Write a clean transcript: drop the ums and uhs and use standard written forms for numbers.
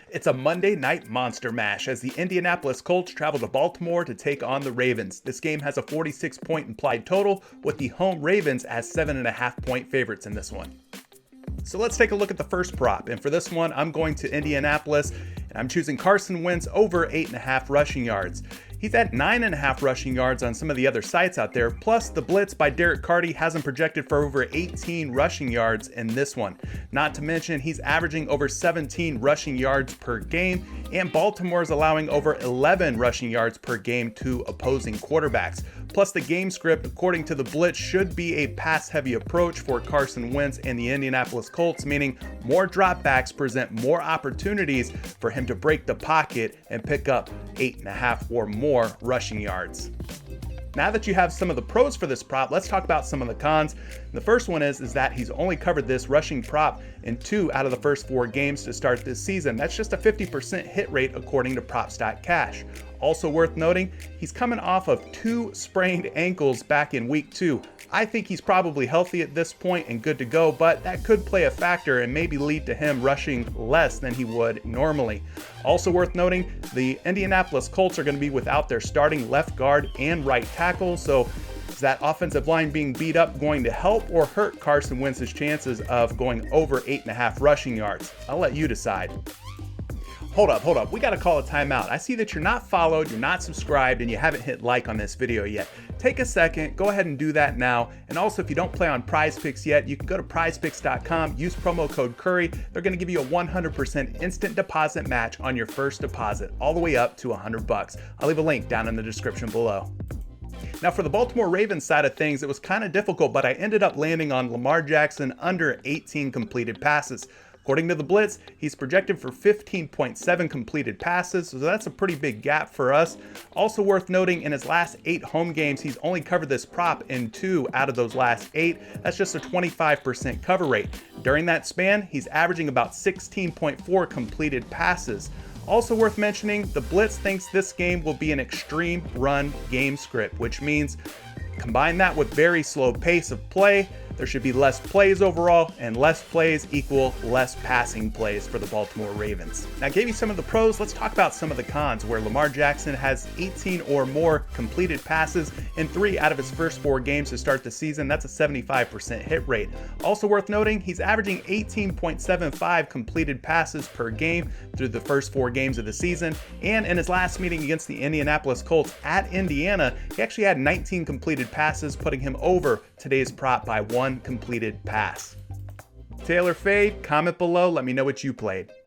It's a Monday night monster mash as the Indianapolis Colts travel to Baltimore to take on the Ravens. This game has a 46-point implied total, with the home Ravens as 7.5-point favorites in this one. So let's take a look at the first prop, and for this one, I'm going to Indianapolis, and I'm choosing Carson Wentz over 8.5 rushing yards. He's at 9.5 rushing yards on some of the other sites out there, plus the blitz by Derek Carty has him projected for over 18 rushing yards in this one. Not to mention, he's averaging over 17 rushing yards per game, and Baltimore is allowing over 11 rushing yards per game to opposing quarterbacks. Plus, the game script, according to the blitz, should be a pass-heavy approach for Carson Wentz and the Indianapolis Colts, meaning more dropbacks present more opportunities for him to break the pocket and pick up 8.5 or more rushing yards. Now that you have some of the pros for this prop, let's talk about some of the cons. The first one is that he's only covered this rushing prop in 2 out of the first 4 games to start this season. That's just a 50% hit rate according to Props.cash. Also worth noting, he's coming off of 2 sprained ankles back in week 2. I think he's probably healthy at this point and good to go, but that could play a factor and maybe lead to him rushing less than he would normally. Also worth noting, the Indianapolis Colts are going to be without their starting left guard and right tackle, so is that offensive line being beat up going to help or hurt Carson Wentz's chances of going over 8.5 rushing yards? I'll let you decide. Hold up, we gotta call a timeout. I see that you're not followed, you're not subscribed, and you haven't hit like on this video yet. Take a second, go ahead and do that now. And also, if you don't play on PrizePicks yet, you can go to PrizePicks.com, use promo code Curry. They're gonna give you a 100% instant deposit match on your first deposit, all the way up to $100. I'll leave a link down in the description below. Now, for the Baltimore Ravens side of things, it was kind of difficult, but I ended up landing on Lamar Jackson under 18 completed passes. According to the blitz, he's projected for 15.7 completed passes, so that's a pretty big gap for us. Also worth noting, in his last 8 home games, he's only covered this prop in 2 out of those last 8. That's just a 25% cover rate. During that span, he's averaging about 16.4 completed passes. Also worth mentioning, the blitz thinks this game will be an extreme run game script, which means combine that with very slow pace of play, there should be less plays overall, and less plays equal less passing plays for the Baltimore Ravens. Now, I gave you some of the pros, let's talk about some of the cons, where Lamar Jackson has 18 or more completed passes in 3 out of his first 4 games to start the season. That's a 75% hit rate. Also worth noting, he's averaging 18.75 completed passes per game through the first 4 games of the season, and in his last meeting against the Indianapolis Colts at Indiana, he actually had 19 completed passes, putting him over today's prop by 1 completed pass. Taylor fade, comment below, let me know what you played.